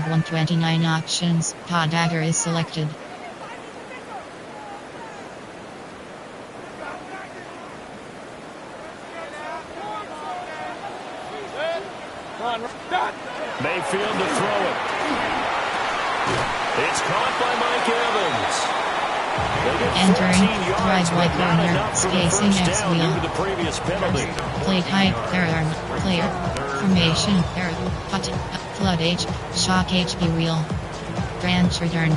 of 129 options, paw dagger is selected. Mayfield to throw it. It's caught by Mike Evans. Entering, driveway corner, spacing X wheel. Play type, error, player. Formation, error, hut, flood H, shock HP wheel. Branch return.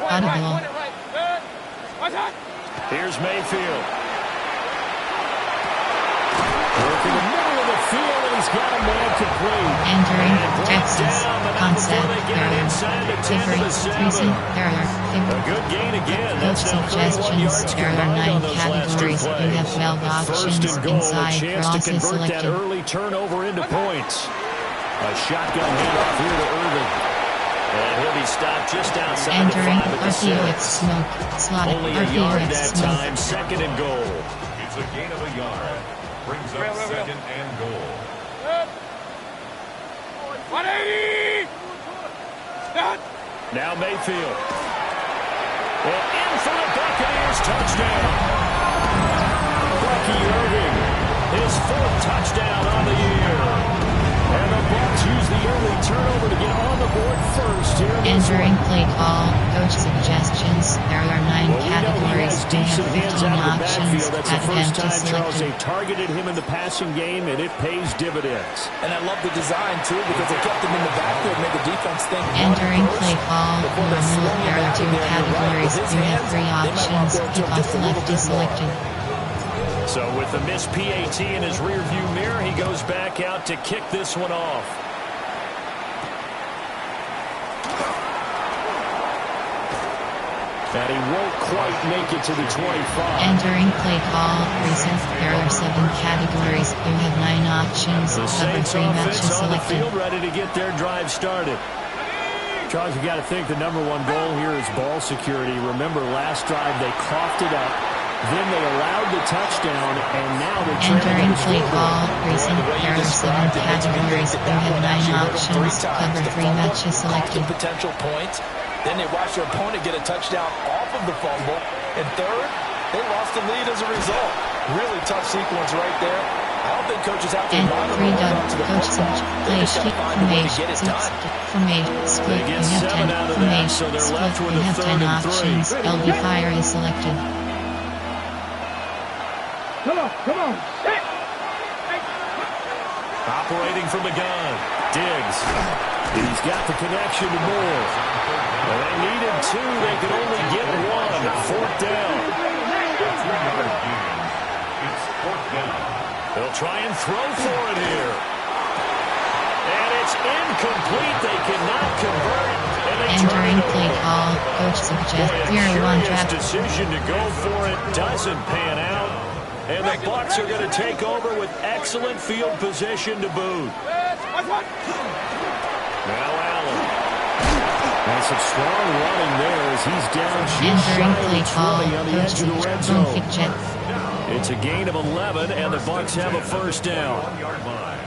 Audible. Here's Mayfield. Working the middle of the field, and he's got a man complete. Entering, Texas, concept, error, difference, reason, error, A good gain again. coach suggestions, error 9 categories, you have 12 options, inside, chance to cross is convert that selected. early turnover into points. A shotgun handoff here to Irvin. And he'll be stopped just outside Entering, the 5 at the 6. RPOX smoke, slotted, Only a yard RPOX that smoke. time, second and goal. It's a gain of a yard. Brings up second and goal. 180! Now Mayfield. And in for the Buccaneers touchdown. Bucky Irving, his 4th touchdown on the year. And the Bucs use the early turnover to get on the board first here. Entering play call, coach suggestions, there are 9 categories, you have Decent hands 15 out of the options, backfield. That's the at first empty time, Charles, selected. they targeted him in the passing game, and it pays dividends. And I love the design, too, because they kept him in the backfield, made the defense think. Entering play call, normal, there are 2 categories, you have 3 options, kick off left is selected. So with the missed PAT in his rearview mirror, he goes back out to kick this one off. And he won't quite make it to the 25. Entering play call, recent, there are 7 categories, you have 9 options, The cover Saints 3 matches offense on the selected. field, ready to get their drive started. Charles, you got to think the #1 goal here is ball security. Remember, last drive they coughed it up. Then they allowed the touchdown, and now they're Entering trying to play score. call, recent, there are 7 categories, you have 9 options, cover 3 matches selected. Potential points. Then they watch their opponent get a touchdown off of the fumble. And third, they lost the lead as a result. Really tough sequence right there. I don't think coaches have to And bother 3 to done, to the coach football. They just gotta find a way to get it done. formation, split, They you get have 7 10, out of that, so formation, they're split, left with you a have 10 3rd and 3. options, LB fire is selected. Come on. Operating from the gun. Diggs. He's got the connection to Moore. Well, they needed 2. They could only get 1. 4th down. It's 4th down. They'll try and throw for it here. And it's incomplete. They cannot convert. And they Entering turn it play over. call, coach suggests Boy, a 0-1 curious trap. decision to go for it. Doesn't pan out. And the Bucs are going to take over with excellent field position to boot. Now Allen. And some strong running there as he's down just shy Entering of play the call, 20 on the coach edge of the red suggests zone. don't pick jet. It's a gain of 11, and the Bucs have a first down. 1-yard line.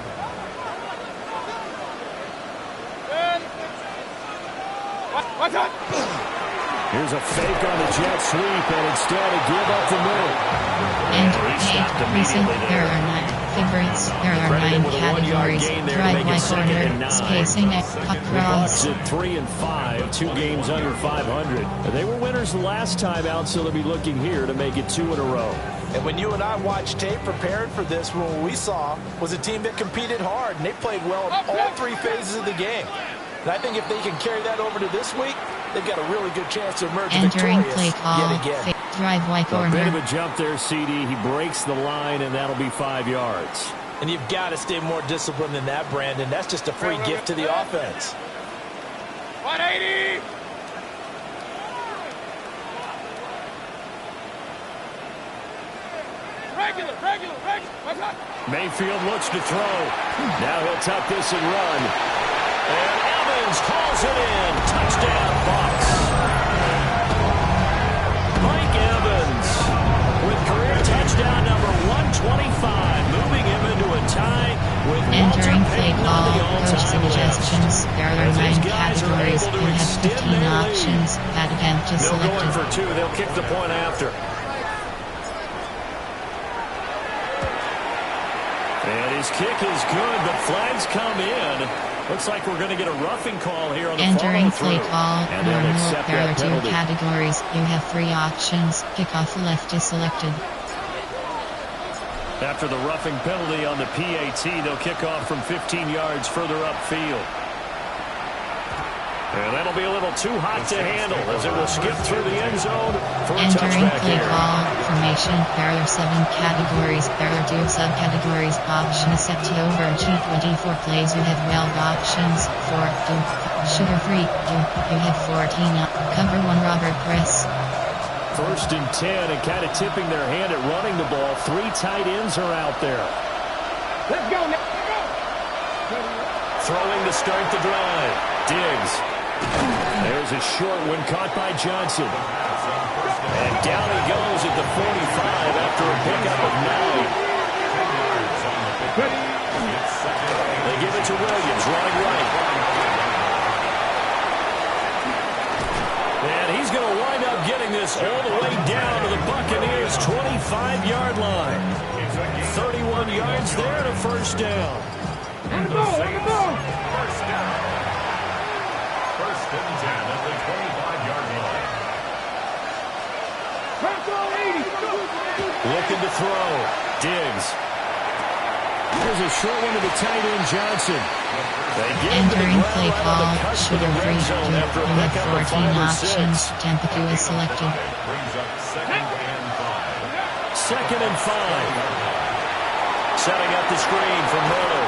Here's a fake on the jet sweep, and instead a give up the middle. And he stopped 8, recent, immediately there there. are 9 favorites, there are Credit 9 with a 1-yard categories, gain there to make drive it by 2nd and corner, 9. spacing X, The cross. Bucs at 3 and 5, 2 games under 500. They were winners the last time out, so they'll be looking here to make it 2 in a row. And when you and I watched tape preparing for this, what we saw was a team that competed hard, and they played well in all 3 phases of the game. And I think if they can carry that over to this week, they've got a really good chance to emerge Entering victorious play call, yet again. drive by A bit of corner. a jump there, CD. He breaks the line, and that'll be 5 yards. And you've got to stay more disciplined than that, Brandon. That's just a free gift to the offense. 180! Regular. Mayfield looks to throw. Now he'll tuck this and run. And Evans calls it in. Touchdown, Bucs. Mike Evans with career touchdown number 125, moving him into a call, the coach all-time suggestions. There are As 9 these guys are categories. able to You have extend 15 their lead. options. Bad event is They'll go in selected. for 2. They'll kick the point after. And his kick is good, but flags come in. Looks like we're going to get a roughing call here on the Entering follow-through. play call, And they'll normal. accept There are that 2 penalty. categories. You have 3 options. Kickoff left is selected. After the roughing penalty on the PAT, they'll kick off from 15 yards further upfield. And that'll be a little too hot to handle as it will skip through the end zone for a Entering touchback play here. call, formation. There are 7 categories. There are 2 subcategories. Options set to over G24 plays. You have 12 options. 4, 2, shooter free. 2, you have 14. Cover 1 Robert Press. 1st and 10, and kind of tipping their hand at running the ball. 3 tight ends are out there. Let's go now. Throwing to start the drive. Diggs. There's a short one caught by Johnson. And down he goes at the 45 after a pickup of 9. They give it to Williams, running right. And he's going to wind up getting this all the way down to the Buccaneers' 25-yard line. 31 yards there to 1st down. On the ball, on the ball. First down. 1st and 10 at the 25-yard line. Pass all 80. Looking to throw. Diggs. There's a short one to the tight end, Johnson. They get him to the Entering ground play right on call, the cusp of shooter the free. red 2, zone after a you have pickup of 14 5 or options. 6. Tempo is selected. Brings up 2nd and 5. 2nd and 5. Setting up the screen for Miller.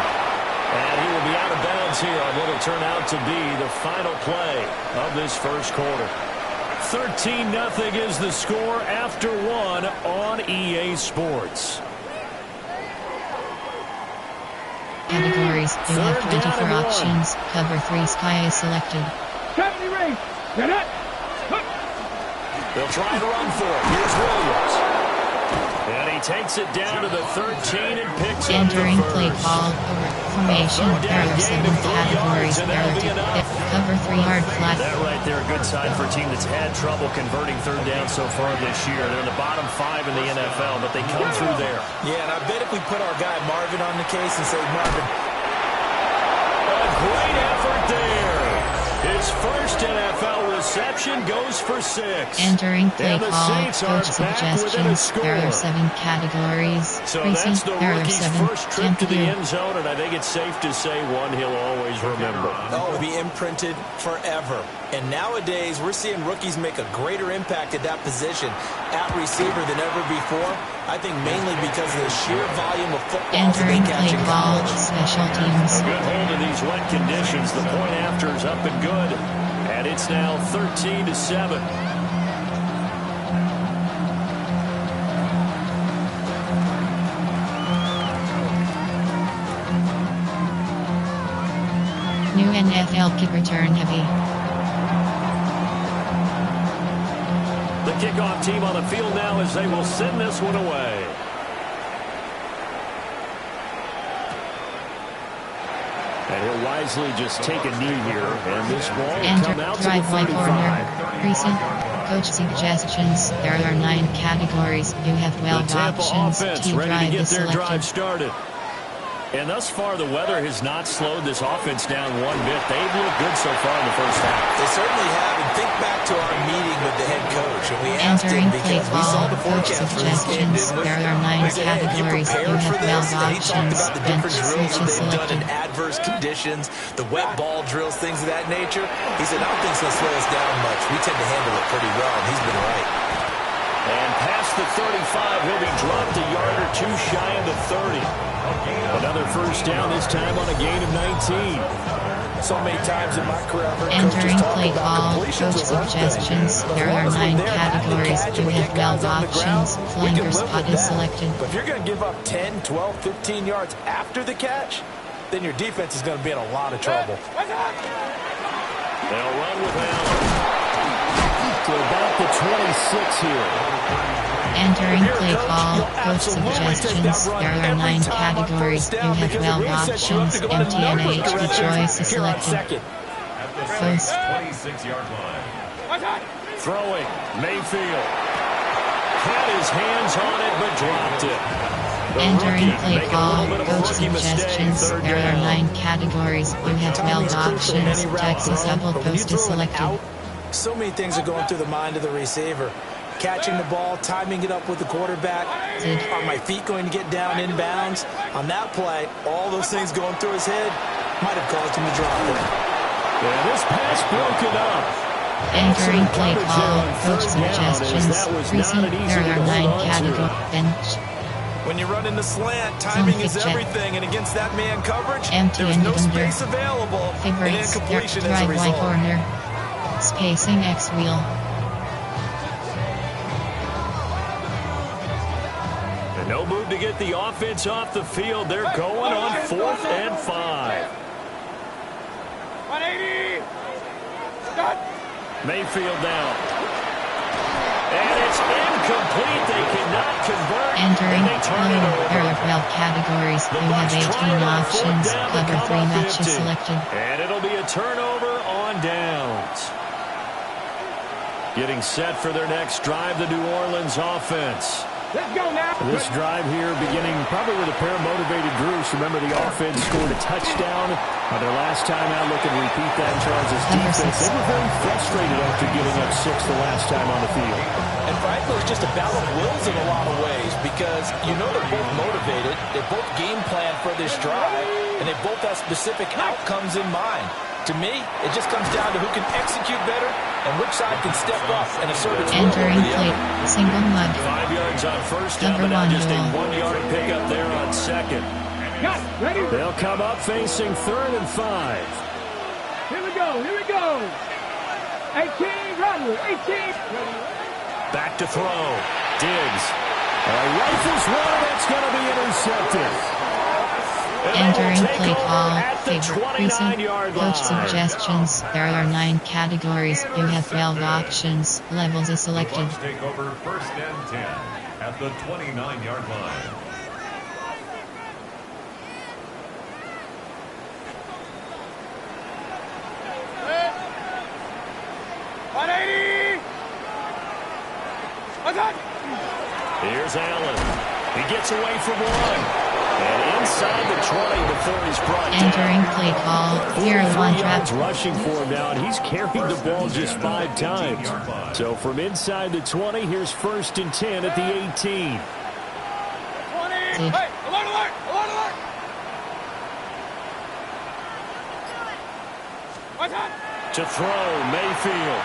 And he will be out of bounds here on what will turn out to be the final play of this 1st quarter. 13-0 is the score after 1 on EA Sports. Categories. You have 3rd down 24 and 1. options. Cover 3 Sky is selected. Company range. Get up. They'll try and run for it. Here's Williams. And he takes it down to the 13 and picks up the Entering play 1st. call, formation. There are 7 categories. There are 2. Cover 3 yard flat. That right there, a good sign for a team that's had trouble converting 3rd down so far this year. They're in the bottom 5 in the NFL, but they come through there. Yeah, and I bet if we put our guy Marvin on the case and say, Marvin. A great effort there. His 1st NFL reception goes for 6. Entering play And the call, Saints are coach back within a suggestions. There are score. 7 categories. So Precinct. that's the There are rookie's 7. first trip to the Tempo. end zone, and I think it's safe to say one he'll always remember. Oh, it'll be imprinted forever. And nowadays, we're seeing rookies make a greater impact at that position at receiver than ever before. I think mainly because of the sheer volume of footballs that they Entering catch play in call, college. special teams. A good hold of these wet conditions. The point after is up and good. And it's now 13-7. New NFL kick return heavy. The kickoff team on the field now as they will send this one away. And he'll wisely just take a knee here, and this ball will Enter come out to the drive by 35. corner. Recent coach suggestions. There are 9 categories. You have The 12 Tampa options. offense T ready to drive get is their drive selected. started. And thus far, the weather has not slowed this offense down one bit. They've looked good so far in the 1st half. They certainly have. And think back to our meeting with the head coach. And we asked Entering him play because we saw call, the coach forecast for this game, suggestions. didn't we? There are 9 We said, hey, have you categories. You prepared for have this? 12 And he talked options. about the Bench different drills switch that is they've done in selected. adverse conditions, the wet ball drills, things of that nature. He said, I don't think it's going to slow us down much. We tend to handle it pretty well, and he's been right. And past the 35, he'll be dropped a yard or 2 shy of the 30. Another 1st down, this time on a gain of 19. So many times in my career, I've heard Entering coaches talk play about call, completions coach are one thing. suggestions. But as There long are as we're 9 there having the categories. catch and You we have get guys 12 on the ground, options. we can Flanker live spot with is that. selected. But if you're going to give up 10, 12, 15 yards after the catch, then your defense is going to be in a lot of trouble. They'll run with Allen to about the 26 here. Entering Here, play Coach, call, you'll coach absolutely take suggestions. that run There are every 9 time on categories. first You down have because 12 it resets you up options. to go in a number of MTNH, the directions. choice is Here on selected. second. At the Post. Saints' 26-yard line. Throwing, Mayfield. Had his hands on it, but dropped it. The Entering rookie play making a call, little bit of a coach rookie mistake. suggestions. Third There are down. 9 categories. You have Timing 12 is crucial in options. any route Texas thrown, double but when you post is throw an selected. out, so many things are going through the mind of the receiver. Catching the ball, timing it up with the quarterback. Are my feet going to get down in bounds? On that play, all those things going through his head might have caused him to drop it. Yeah, this pass broken up. Entering play Coverage call, there on coach third down, as suggestions. that was Receive. not an easy There one are to 9 hold on to. categories. Bench. When you run in the slant, timing is check. everything, and against that man coverage, Empty there's no ended under. space available, and Favorites. incompletion as a Drive result. Y corner. Spacing X wheel. And no move to get the offense off the field. They're going on 4th and 5. 180. Start. Mayfield down. And it's incomplete. They cannot convert. Entering and they turn it over. There are 12 categories. The You have Bucs 18 try it on fourth options. down to Cover come 3 up matches 50. selected. And it'll be a turnover on downs. Getting set for their next drive, the New Orleans offense. Let's go now. This drive here beginning probably with a pair of motivated groups. Remember, the offense scored a touchdown on their last time out. Looking to repeat that in Charles' defense. They were very frustrated after giving up 6 the last time on the field. And frankly, it's just a battle of wills in a lot of ways because you know they're both motivated, they both game plan for this drive, and they both have specific outcomes in mind. To me, it just comes down to who can execute better and which side can step up and assert its will over Entering the play. other. Single mud. 5 yards on first down, Number but now one just a goal. 1-yard pickup there on second. Got it. Ready? They'll come up facing 3rd and 5. Here we go. Here we go. 18. Ready. 18. Ready. Back to throw. Diggs. Rifles one. That's going to be intercepted. And they will Entering take play over call. at the Favorite precinct. 29-yard Coach line. suggestions. There are 9 categories. You have 12 options. Levels is The selected. Bucs take over 1st and 10 at the 29-yard line. Here's Allen. He gets away from one. And inside the 20 before he's brought down. Entering play call. 0-1 3 trap. yards rushing for him now, and he's carried the ball just 5 times. So from inside the 20, here's 1st and 10 at the 18. 20. Hey, alert, alert, alert, alert. What's that? To throw, Mayfield.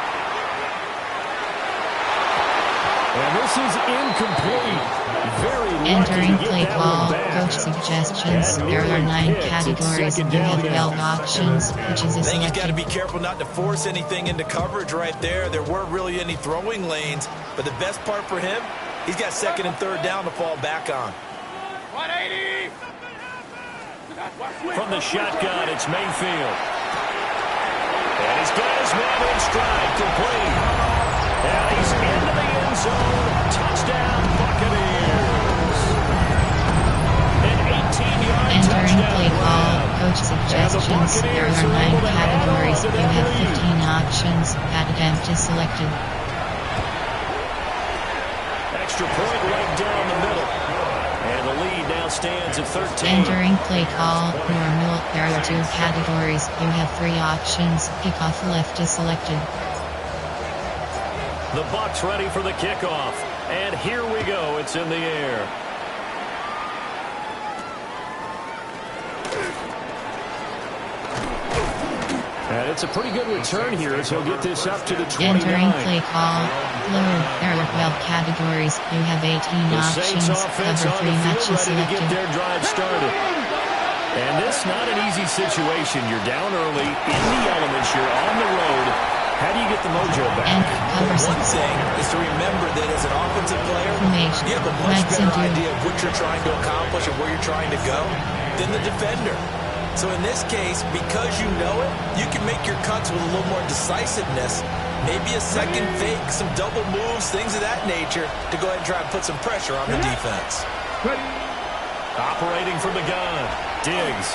And this is incomplete. Very lucky Entering to get play that call. one back. Coach suggestions. That There are nearly 9 picked. It's categories. second You down have now. 12 options. Which is I think he's got to selected. be careful not to force anything into coverage right there. There weren't really any throwing lanes, but the best part for him, he's got 2nd and 3rd down to fall back on. 180. From the shotgun, it's Mayfield. And he's got his man in stride, complete. And he's into the end zone. Touchdown, Buccaneers. An 18-yard Entering touchdown play call. run. Coach suggestions. There are 9 categories. You have 15 options. Attempt is selected. Extra point right down the middle. And the lead now stands at 13. Entering play call. Normal. There are 2 categories. You have 3 options. Kickoff left is selected. The Bucs ready for the kickoff. And here we go. It's in the air. And it's a pretty good return here as he'll get this up to the 29. Entering play call. Blue. There are 12 categories. You have 18 The Saints options. offense Cover on 3 the field matches ready to get selected. their drive started. And this not an easy situation. You're down early, in the elements, you're on the road. How do you get the mojo back? And cover One 6. thing is to remember that as an offensive player, Formation. you have a much Max better and idea of what you're trying to accomplish and where you're trying to go than the defender. So in this case, because you know it, you can make your cuts with a little more decisiveness. Maybe a second fake, some double moves, things of that nature to go ahead and try and put some pressure on the defense. Operating from the gun. Diggs.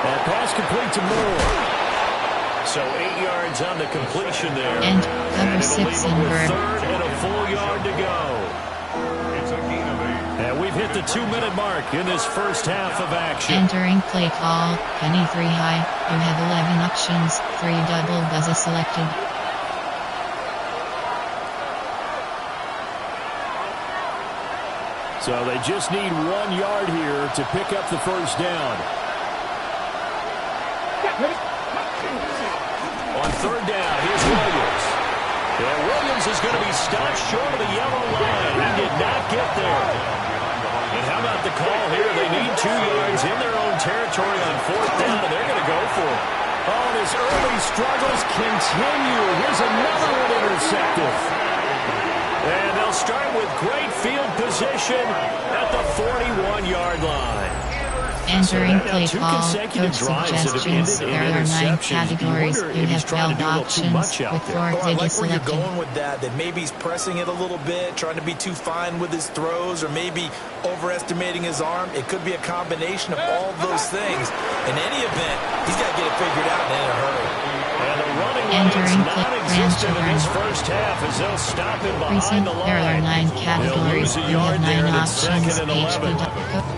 That pass complete to Moore. So 8 yards on the completion there. And cover 6 in inward. Third and a full yard to go. It's a gain of 8. And we've hit the 2-minute mark in this first half of action. Entering play call, penny 3 high. You have 11 options, 3 double buzzer selected. So they just need 1 yard here to pick up the first down. On third down, here's Williams. And Williams is going to be stopped short of the yellow line. He did not get there. And how about the call here? They need 2 yards in their own territory on fourth down, and they're going to go for it. Oh, and his early struggles continue. Here's another one intercepted. And they'll start with great field position at the 41-yard line. Entering play call, coach suggestions. There are 9 categories. You have 12 options with 4 I like digits where you're selected. going with that maybe he's pressing it a little bit, trying to be too fine with his throws, or maybe overestimating his arm. It could be a combination of all those things. In any event, he's got to get it figured out in a hurry. And the running Entering lane's non-existent in this first half as they'll stop him behind the line. There are 9 categories. They'll lose a You have yard there 9 and it's options. second and 11.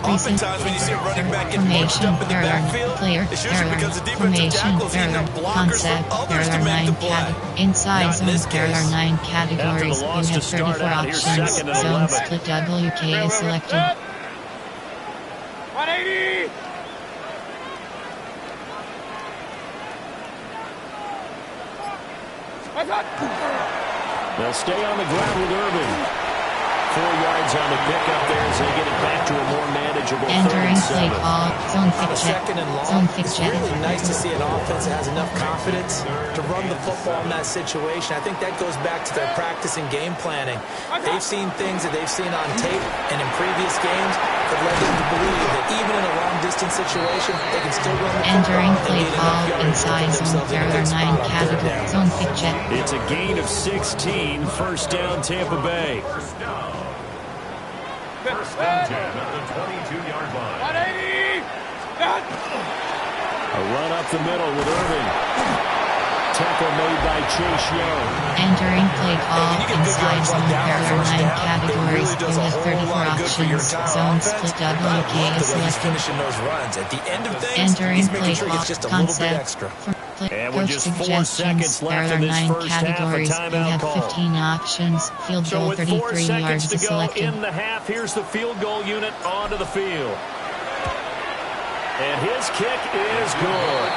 Oftentimes when you see a running back get bunched Formation, up in the backfield, player, it's usually because the defensive formation, tackles eating up blockers concept, from there others to are make 9 the play. inside Not in this zone, there are case. 9 categories. You loss to have start 34 out, here's options. second and Zone 11. split WK is selected. 180. They'll stay on the ground with Irvin. 4 yards on the pickup there as they get it back to a more manageable Entering play 37. call, zone On fit a check, second and long, zone fit it's check. really nice to see an offense that has enough confidence to run the football in that situation. I think that goes back to their practice and game planning. They've seen things that they've seen on tape and in previous games that led them to believe that even in a long-distance situation, they can still run the Entering football and play get call, enough yardage to inside put zone, themselves in there a good are 9 spot on third categories. down. Zone fit check. It's a gain of 16, first down Tampa Bay. First and 10 at the 22-yard line. 180. A run up the middle with Irving. Tackle made by Chase Young. Entering play call, When you get big inside yards zone, like that there on are first 9 down, it categories. really does You a have whole 34 lot of good for your options. entire Zone offense. split I WK love is the way he's selected. finishing those runs. At the end of things, Entering he's play making sure he call, gets just a little bit concept. extra. And with Coach just 4 suggestions. seconds There left are in this 9 first half, a categories. You timeout have call. 15 options. Field So goal with 4 33 seconds yards to is go selected. in the half, here's the field goal unit onto the field. And his kick is good.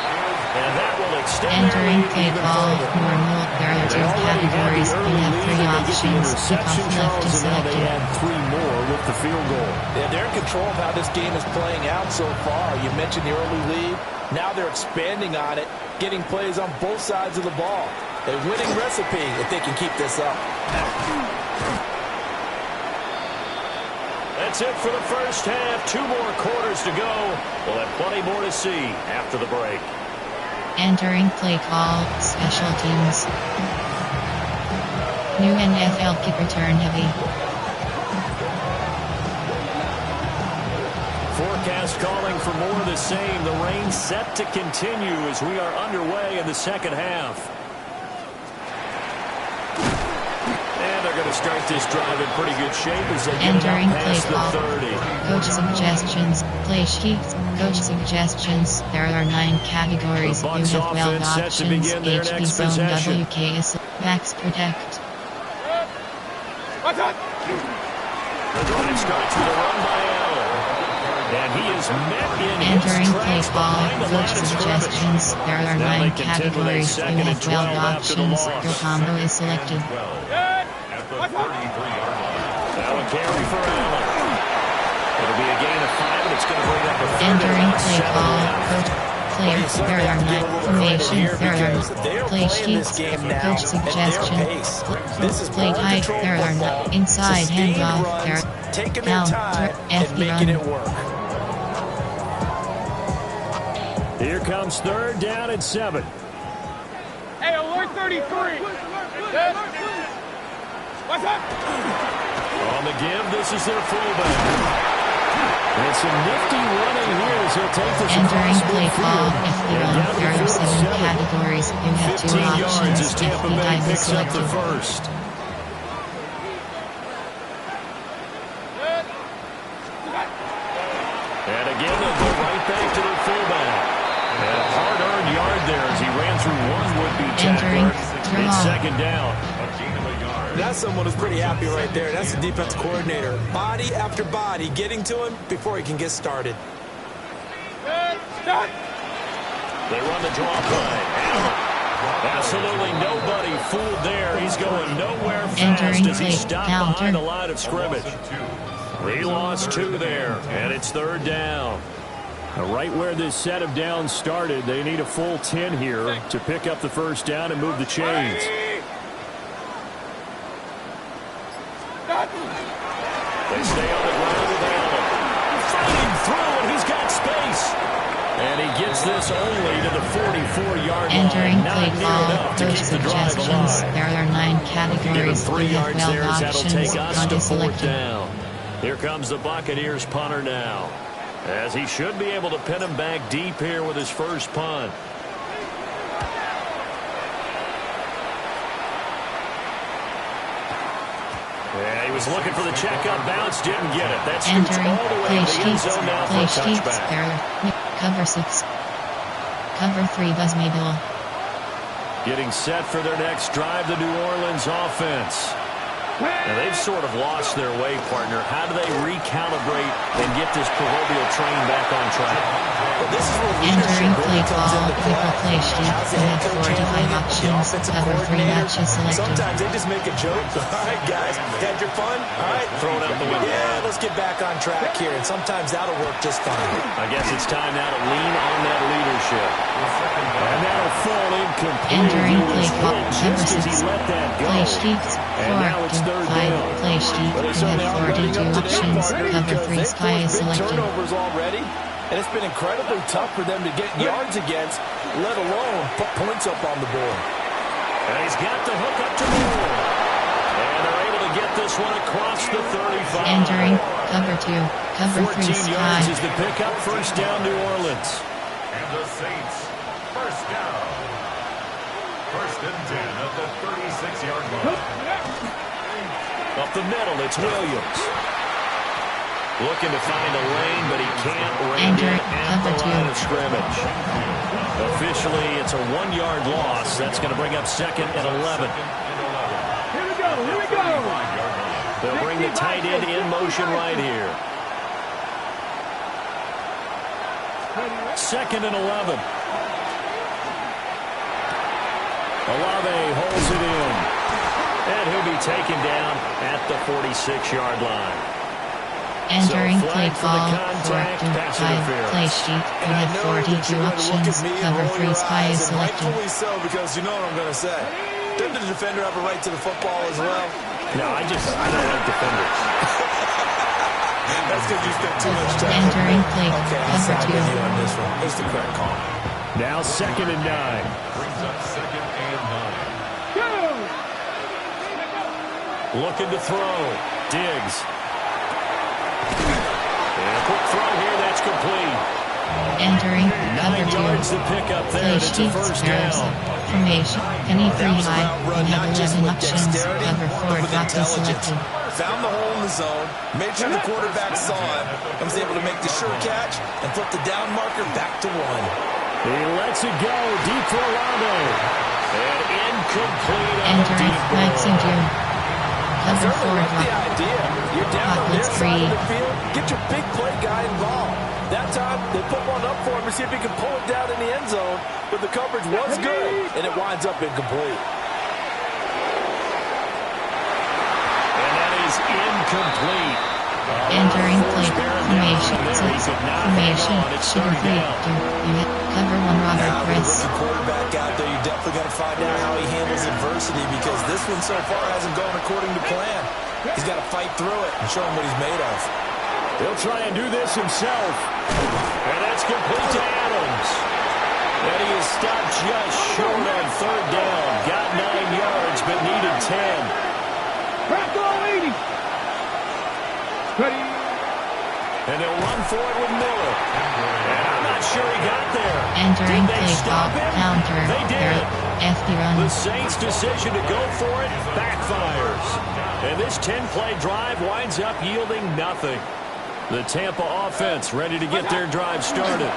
And that will extend Entering their play lead even call, further. normal. There are 2 They already had categories. the You early have lead, 3 and they get the options. interception, Kickoff left Charles, is and now they selected. add 3 more with the field goal. Yeah, they're in control of how this game is playing out so far. You mentioned the early lead. Now they're expanding on it, getting plays on both sides of the ball. A winning recipe if they can keep this up. That's it for the first half. 2 more quarters to go. We'll have plenty more to see after the break. Entering play call, special teams. New NFL kick return heavy. Forecast calling for more of the same. The rain set to continue as we are underway in the second half. And they're going to start this drive in pretty good shape as they get it Entering up play past the call. 30. Coach suggestions. Play sheets. Coach suggestions. There are 9 categories. The You Bucs have 12 offense set to options. begin their HB next zone possession. WK is backs protect. Watch out. The drive starts with a run by Allen. And he is met in Entering his play tracks call. behind the line Coach of suggestions. scrimmage. There are Now they 9 contend with a categories. You second and have 12 12 after the options. loss. Your combo is selected. 12 at the 33-yard line. Now a carry for Allen. It'll be a gain of 5, and it's going to bring up a third Entering and play 7 call. now. Coach player. You certainly There are have to give a 9 little credit formation. here There because are they're play playing this sheets. game now Coach at their suggestion. pace. This is Play ball tight. control There are football. 9 inside Sustained handoff. runs, There taking their down time F and making run. it work. Here comes third down and 7. Hey, alert 33. What's up? On the give, this is their fullback. And some nifty running here as he'll take this Entering across play call, midfield. if you And run down to there are 7 47. categories, you have 2 15 yards options as if Tampa the Bay dive is picks up the selected. first. And again, they'll go right back to their fullback. And a hard-earned yard there as he ran through one would-be Entering tackler. It's draw. second down. That's someone who's pretty happy right there. That's the defensive coordinator. Body after body getting to him before he can get started. They run the draw play. Absolutely nobody fooled there. He's going nowhere fast Entering as he play stopped counter. behind the line of scrimmage. He lost 2 there, and it's third down. Right where this set of downs started, they need a full 10 here to pick up the first down and move the chains. They stay on the ground with Allen. Fighting through, and he's got space. And he gets this only to the 44-yard line. Entering Not play near call, enough to those keep the drive suggestions. alive. There are 9 Give him categories. 3 You have yards 12 there as that'll options. take us Punt to is fourth selected. down. Here comes the Buccaneers punter now, as he should be able to pin him back deep here with his first punt. Yeah, he was looking for the checkup bounce, didn't get it. That scoots Entering all the way play to the end sheets. zone now for Play a sheets. touchback. There. Cover 6. Cover 3 Buzz Mabel. Getting set for their next drive, the New Orleans offense. Now, they've sort of lost their way, partner. How do they recalibrate and get this proverbial train back on track? Well, this is where Entering leadership play really comes call, into play. people play sheet. How's the You head have coach 45 handling it? The options. offensive Cover 3 coordinator? matches selected. Sometimes they just make a joke. All right, guys, had your fun? All right. Throw it out the window. Yeah, let's get back on track here. And sometimes that'll work just fine. I guess it's time now to lean on that leadership. And that'll fall incomplete. Entering He was play call, hit cover just as he 6. let that go. Play sheets. And now it's 4 third 5. down. Play sheet. But they You certainly have are getting 42 up to date, options. partner, Cover because 3 they've sky is forced big selected. turnovers already, and it's been incredibly tough for them to get yards against, let alone put points up on the board. And he's got the hook up to Moore. And they're able to get this one across the 35. Entering cover 2. Cover 3 14 yards sky. is the pickup. First down, New Orleans. And the Saints, first down. First and 10 at the 36-yard line. Up the middle, it's Williams. Looking to find a lane, but he can't rein Enter it at cover the 2. line of scrimmage. Officially, it's a 1-yard loss. That's going to bring up second and 11. Here we go. Here we go. They'll bring the tight end in motion right here. Second and 11. Olave holds it in. And he'll be taken down at the 46-yard line. Entering So play flag for the call. 4 contact, pass 5. interference. Play sheet. You And I have know that 42 you're going to look options. at me and Cover roll 3 your sky eyes, is and selected. rightfully so, because you know what I'm going to say. Doesn't the defender have a right to the football as well? No, I don't like defenders. That's because you spent too much time. Entering play Okay, I'm cover side 2. with you on this one. It's the correct call. Now second and 9. Brings up second and 9. Go. Looking to throw. Diggs. And a quick throw here. That's complete. Entering 9 cover 2. yards to pick up there. Play And it's a sheets. first Pairs. down. Formation. Penny 3 That was a high. route run, You not have just 11 with options. dexterity, Cover 4 but with drop is intelligence. selected. Found the hole in the zone, made sure the quarterback saw it, and was able to make the sure catch and flip the down marker back to 1. He lets it go. Deep for Olave. And incomplete on the Entering deep Max and ball. June. Cover 4 Certainly like the drop. idea. You're down on their Pockets side free. of the field, get your big play guy involved. That time, they put one up for him to see if he can pull it down in the end zone, but the coverage was good, and it winds up incomplete. And that is incomplete. Entering play formation. Formation. Formation. Sugar free. You have cover 1 Robert Now, with Chris. the rookie quarterback out there, you're definitely going to find out how he handles adversity, because this one so far hasn't gone according to plan. He's got to fight through it and show him what he's made of. He'll try and do this himself. And that's complete to Adams. third down. Got 9 yards, but needed 10. Crack on 80. Ready. And they'll run for it with Miller. And I'm not sure he got there. Entering Did they play stop call, him? counter, They did. FD run. The Saints' decision to go for it backfires. And this 10-play drive winds up yielding nothing. The Tampa offense ready to get their drive started.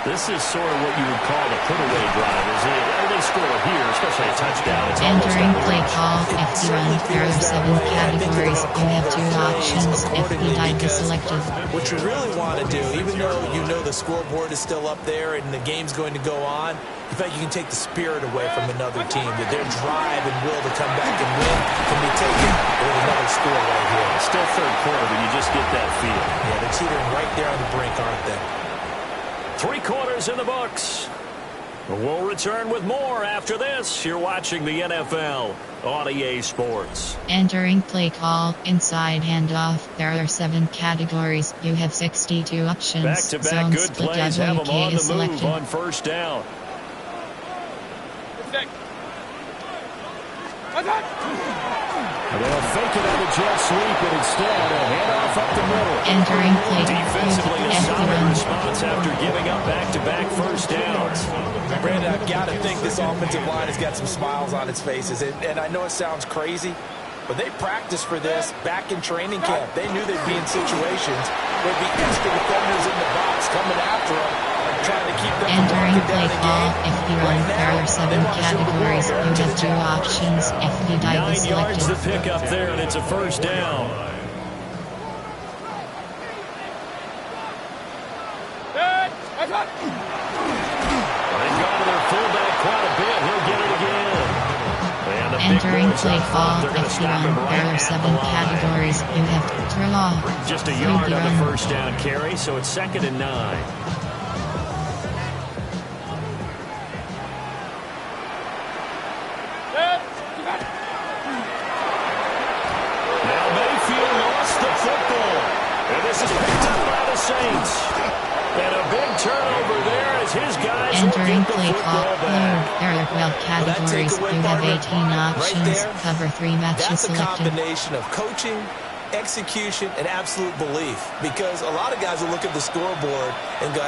This is sort of what you would call the put-away drive, isn't it? They score here, especially a touchdown. It's Entering almost play over. call, FD run. There are 7 categories. You have 2 options. FD died selected. What you really want to do, even though you know the scoreboard is still up there and the game's going to go on, in fact, you can take the spirit away from another team. That their drive and will to come back and win can be taken with another score right here. It's still third quarter, but you just get that feel. Yeah, they're teetering right there on the brink, aren't they? 3 quarters in the books. We'll return with more after this. You're watching the NFL on EA Sports. Entering play call, inside handoff. There are 7 categories. You have 62 options. Back-to-back Zone good split plays have them WK on is the move selected. on first down. They'll fake it on the jet sweep, and instead a handoff up the middle. Entering play Defensively, a FD solid run. response after giving up back-to-back first downs. Brandon, I've got to think this offensive line has got some smiles on its faces. And I know it sounds crazy, but they practiced for this back in training camp. They knew they'd be in situations where there'd be extra defenders in the box coming after them, trying to keep them from Entering knocking play down the call, game. FD run. Right There now, are 7 they want to show the categories. ball You to have the 2 options. FD died 9 yards selected. the pickup there, and it's a first down. They've gone to their fullback quite a bit. He'll get it again. And the big Entering boys play up front, call, they're going to FD stop him run. right There are at 7 the line. categories. You have draw. Just a 3D yard on the run. first down carry, so it's 2nd and 9. Now Mayfield lost the football. And this is picked up by the Saints. And a big turnover there as his guys will Entering get the play call, football blue. back. There are 12 categories. takeaway, You have partner, 18 options. there, Cover 3 matches That's a selected. combination of coaching, execution, and absolute belief. Because a lot of guys will look at the scoreboard and go,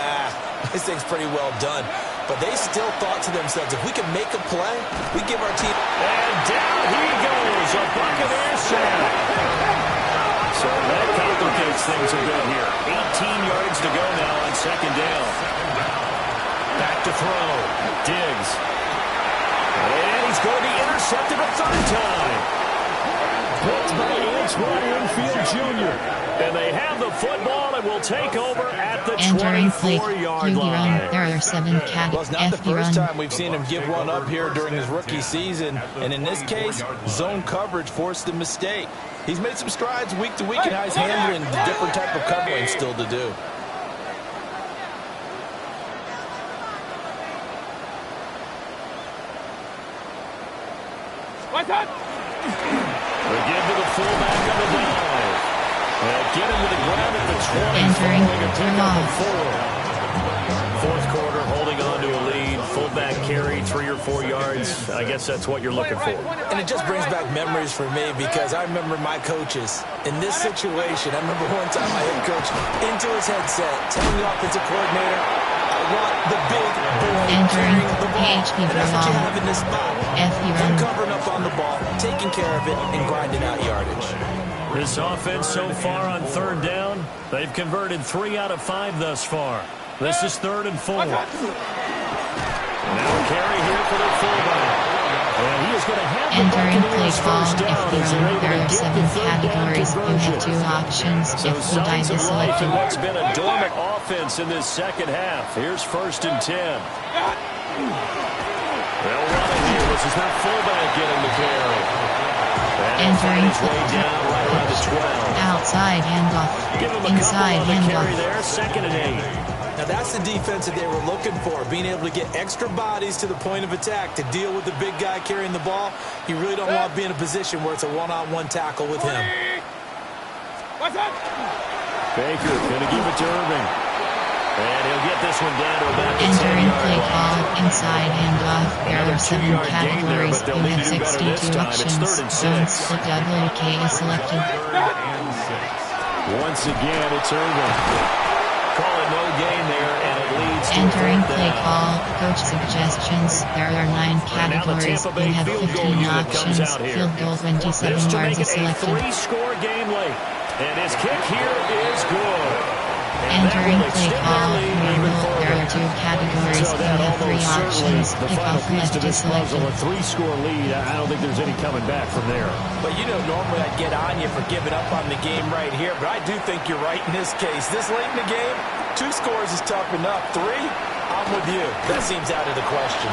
this thing's pretty well done. But they still thought to themselves, if we can make a play, we give our team... And down he goes, a Buccaneer sack. So that complicates things a bit here. 18 yards to go now on 2nd down. Back to throw. Diggs. And he's going to be intercepted a 3rd time. Picked by Antoine Winfield Jr. And they have the football and will take over at the Entering play 24-yard QB line. run. There are 7 Well, it's categories. not the FD first run. time we've seen him give one up here during his rookie season. And in this case, zone coverage forced the mistake. He's made some strides week to week, and now he's handling the different type of covering still to do. They give to the fullback on the dive. Get him to the ground at the 20. Entering following a pickup of draw. 4. 4th quarter, holding on to a lead. Fullback carry, 3 or 4 yards. I guess that's what you're looking for. And it just brings back memories for me because I remember my coaches in this situation. I remember one time my head coach into his headset telling the offensive coordinator, I want the big boy Entering carrying the ball. PHP And that's what you draw. have in this spot. FD Him run. covering up on the ball, taking care of it, and grinding out yardage. This offense so far on 3rd down, they've converted 3 out of 5 thus far. This is 3rd and 4. Now carry here for the fullback. And he is going to have the Entering play Buccaneers call, first down FD as they're run. able There to are get 7 the 3rd down categories. You conversion. have 2 options. So FD died signs of life in selected. what's been a dormant offense in this 2nd half. Here's 1st and 10. They'll run it here. This is their fullback getting the carry. And Entering his way down right around the 12. Outside handoff. Give him a Inside couple on the carry handoff. there. 2nd and 8. Now that's the defense that they were looking for, being able to get extra bodies to the point of attack to deal with the big guy carrying the ball. You really don't want to be in a position where it's a one-on-one tackle with him. Baker going to give it to Irving. And he'll get this one down to about the Entering 10-yard play line. call, inside handoff. There Another are 7 2-yard gain there, categories. but they'll You need have to do better this 62 time. It's options. 3rd and Don't 6. split WK is selected. Third and 6. Once again, it's Irvin. Call it no gain there, and it leads to Entering a 3rd play down. call, coach suggestions. There are 9 categories. Tampa Bay You have field goal 15 unit comes options. out here. Field goal 27 This to yards make is it a selected. 3-score game late. And his kick here is good. And that Entering will play extend call, their lead even rumble. There further. are 2 categories. So You that have 3 almost certainly options. the final Kickoff piece left to is this puzzle, selected. a 3-score lead. I don't think there's any coming back from there. But you know, normally I'd get on you for giving up on the game right here, but I do think you're right in this case. This late in the game, 2 scores is tough enough. 3, I'm with you. That seems out of the question.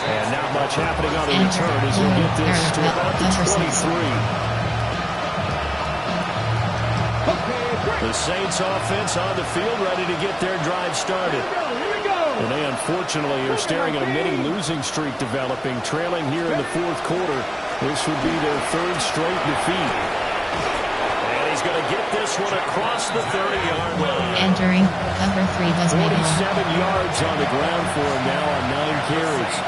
And not much happening on the return as he'll get this to about the 23. The Saints offense on the field, ready to get their drive started. And they unfortunately are staring at a mini losing streak developing, trailing here in the 4th quarter. This would be their 3rd straight defeat. And he's going to get this one across the 30-yard line. Entering cover 3 was 47 middle. yards on the ground for him now on 9 carries.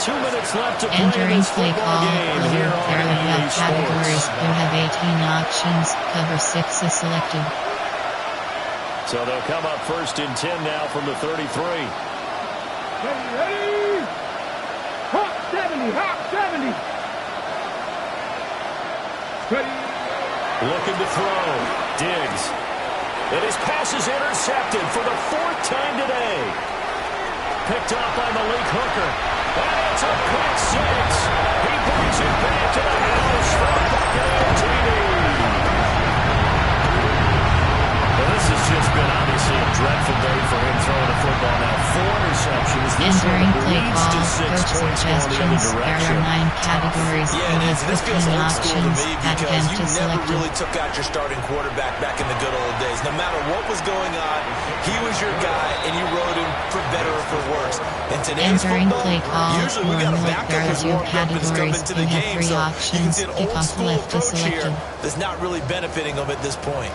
2 minutes left to play in Entering this play football call, game blue. here There on are EA 12 categories. Sports. You have 18 options. Cover 6 is selected. So they'll come up 1st and 10 now from the 33. Ready? Hot 70, hot 70. Ready? Looking to throw. Diggs. And his pass is intercepted for the 4th time today. Picked up by Malik Hooker. And it's a pick 6. He brings it back to the house for the Buccaneer TV. Well, this has just been obviously a dreadful day for him throwing the football now. 4 interceptions. This Entering one play leads call, to 6 coach points going the other suggestions. There direction. are 9 categories. Yeah, You it have is. This feels 15 old school to options. me because Attempt you is never selected. really took out your starting quarterback back in the good old days. No matter what was going on, he was your guy, and you rode him for better or for worse. In today's Entering football, play call, usually we got a normal. backup There are who's 2 warmed up and is coming categories. to You the have game. 3 So you can options. see an old Kickoff school left is approach here selected. that's not really benefiting him at this point.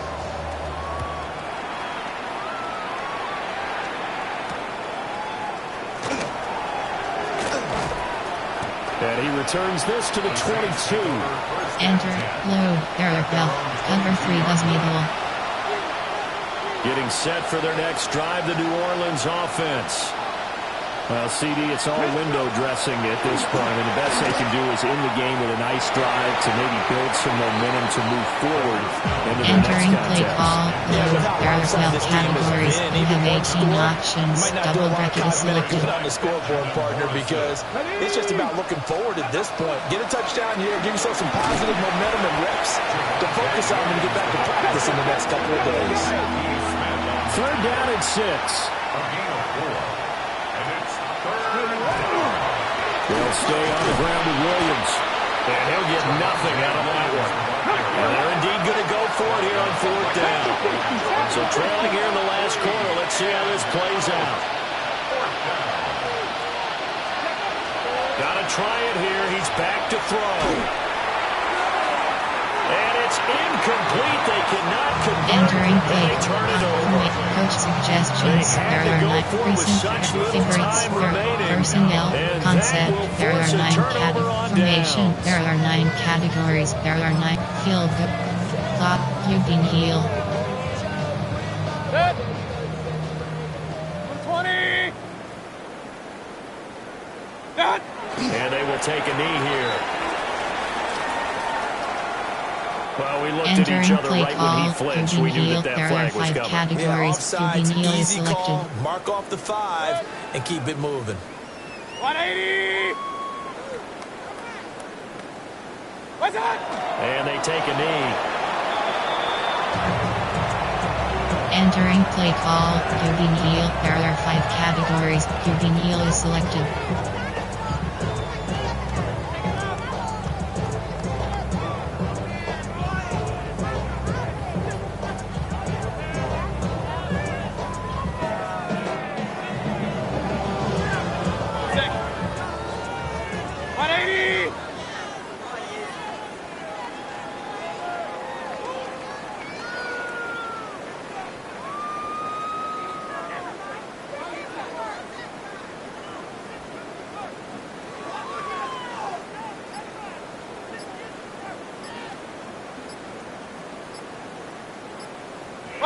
And he returns this to the 22. Enter blue. There are 12. Cover 3 was middle. Getting set for their next drive, the New Orleans offense. Well, CD, it's all window dressing at this point, and the best they can do is in the game with a nice drive to maybe build some momentum to move forward into the Entering next play contest. call, blue. There are 12 categories. You have 18 options. Might not do Double a lot of bracket is cosmetic selected. good on the scoreboard, partner, because it's just about looking forward at this point. Get a touchdown here, give yourself some positive momentum and reps to focus on when you get back to practice in the next couple of days. 3rd down and 6. A gain of 4. And it's 3rd and 1. They'll stay on the ground with Williams. And he'll get nothing out of that one. And they're indeed going to go for it here on 4th down. So trailing here in the last quarter, let's see how this plays out. Got to try it here. He's back to throw. And it's incomplete. They cannot convert. Entering And play they turn it over. coach suggestions. They had There to are go 9 for it with recent such little favorites time for remaining. personnel And concept. that will There force are a 9 turnover on formation. downs. There are 9 categories. There are 9 field goal. Clock. You can heal. 20. Done. And they will take a knee here. Well, we looked at each Entering other play right when he call. flinched. You We can knew heal. that There are flag was 5 coming. Yeah, categories. offsides, You can heal is easy selected. call. Mark off the 5 and keep it moving. 180. What's that? And they take a knee. Entering play call. You can heal. There are 5 categories. You can heal is selected.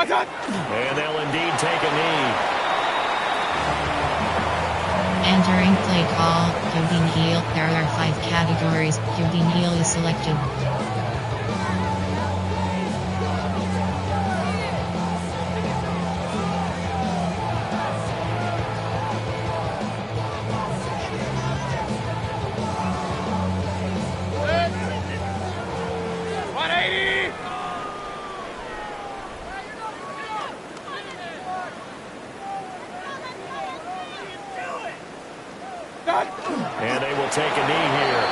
And they'll indeed take a knee. Entering play call, Dnl. There are 5 categories. Dnl is selected. And they will take a knee here.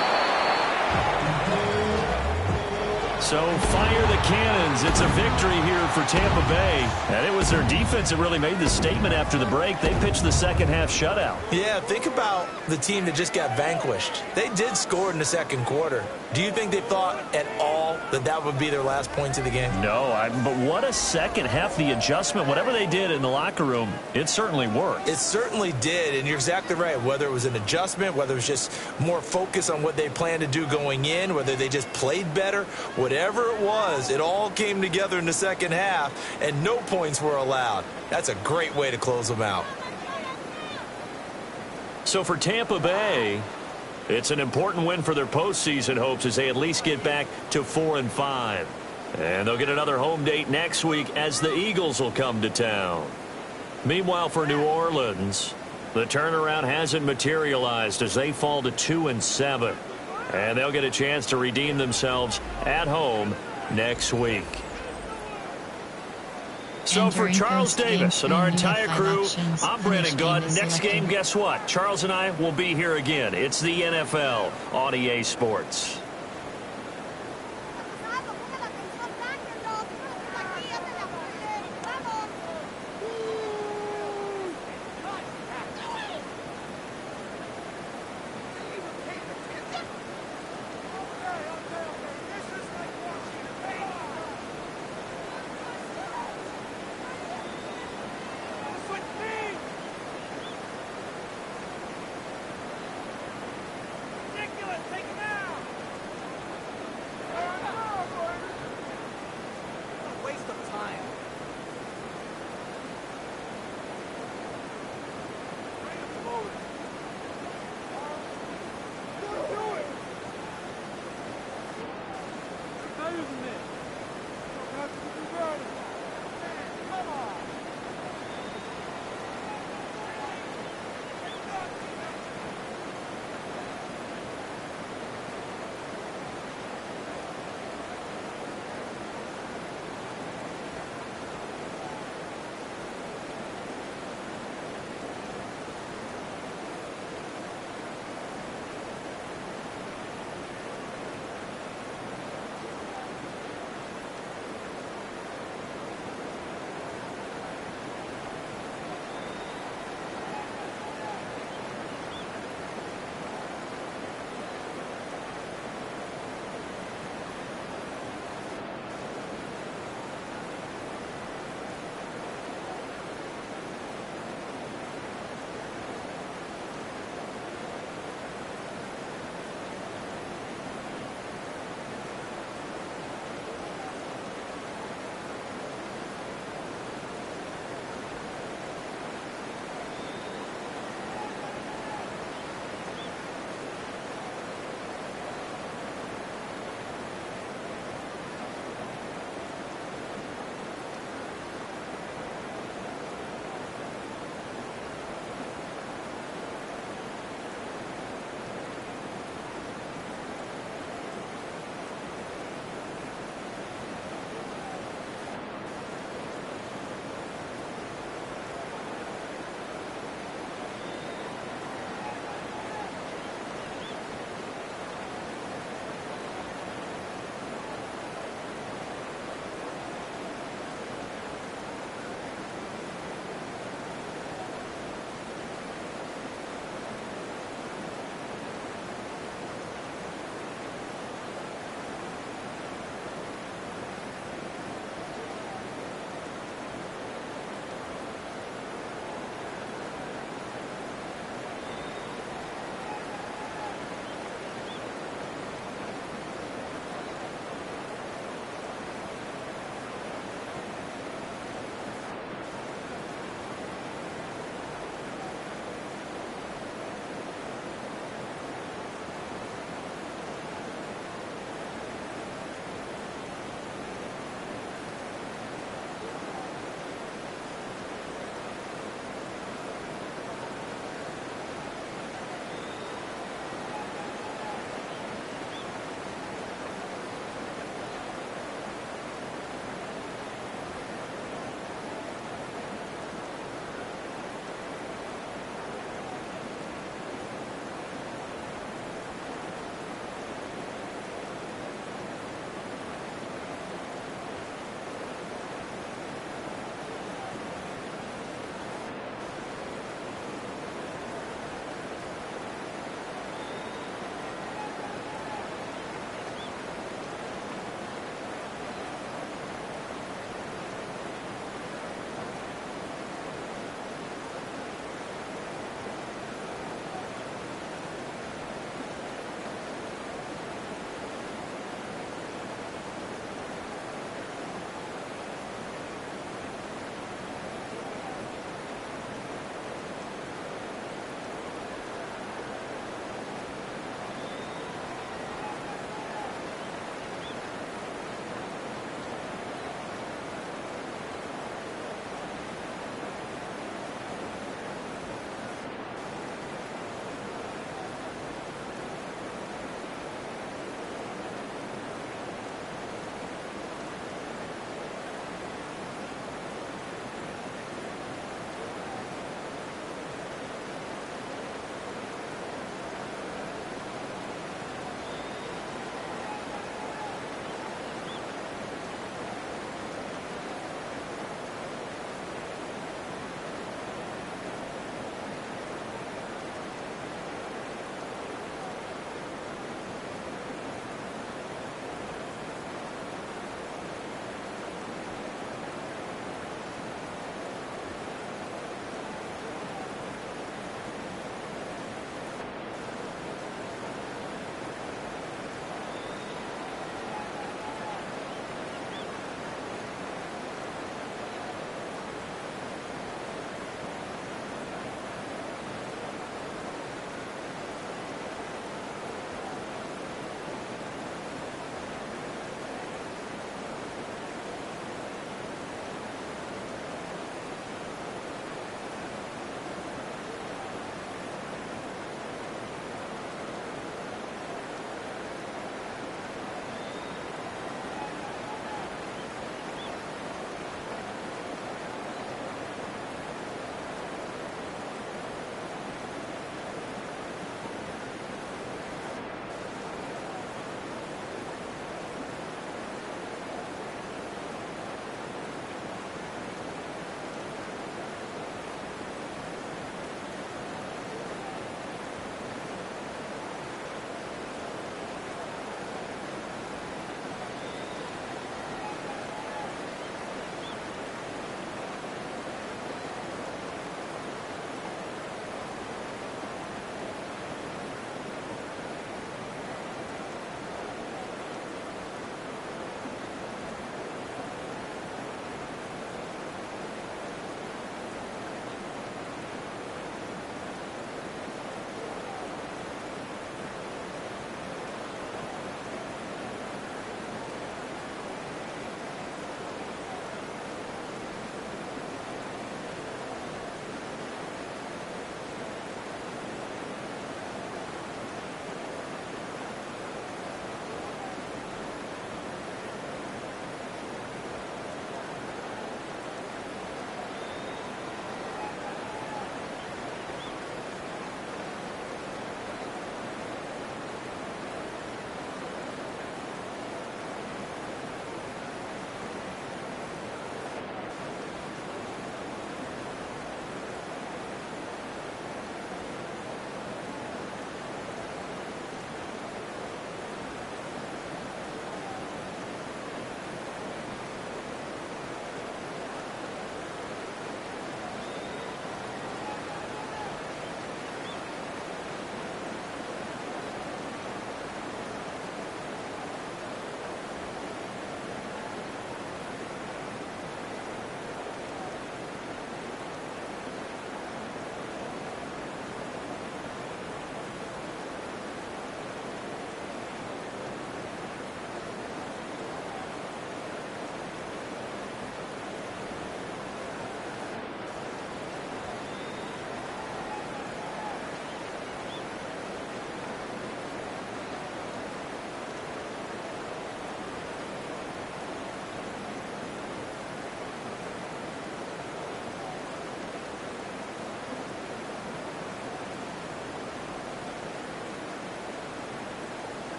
So fire the cannons. It's a victory here for Tampa Bay. And it was their defense that really made the statement after the break. They pitched the second half shutout. Yeah, think about the team that just got vanquished. They did score in the second quarter. Do you think they thought at all that that would be their last points of the game? No, but what a second half. The adjustment, whatever they did in the locker room, it certainly worked. It certainly did, and you're exactly right. Whether it was an adjustment, whether it was just more focus on what they planned to do going in, whether they just played better, whatever it was, it all came together in the second half, and no points were allowed. That's a great way to close them out. So for Tampa Bay, it's an important win for their postseason hopes as they at least get back to 4-5. And they'll get another home date next week as the Eagles will come to town. Meanwhile, for New Orleans, the turnaround hasn't materialized as they fall to 2-7. And they'll get a chance to redeem themselves at home next week. So for Charles Davis and our entire crew, I'm Brandon Gunn. Next game, guess what? Charles and I will be here again. It's the NFL on EA Sports.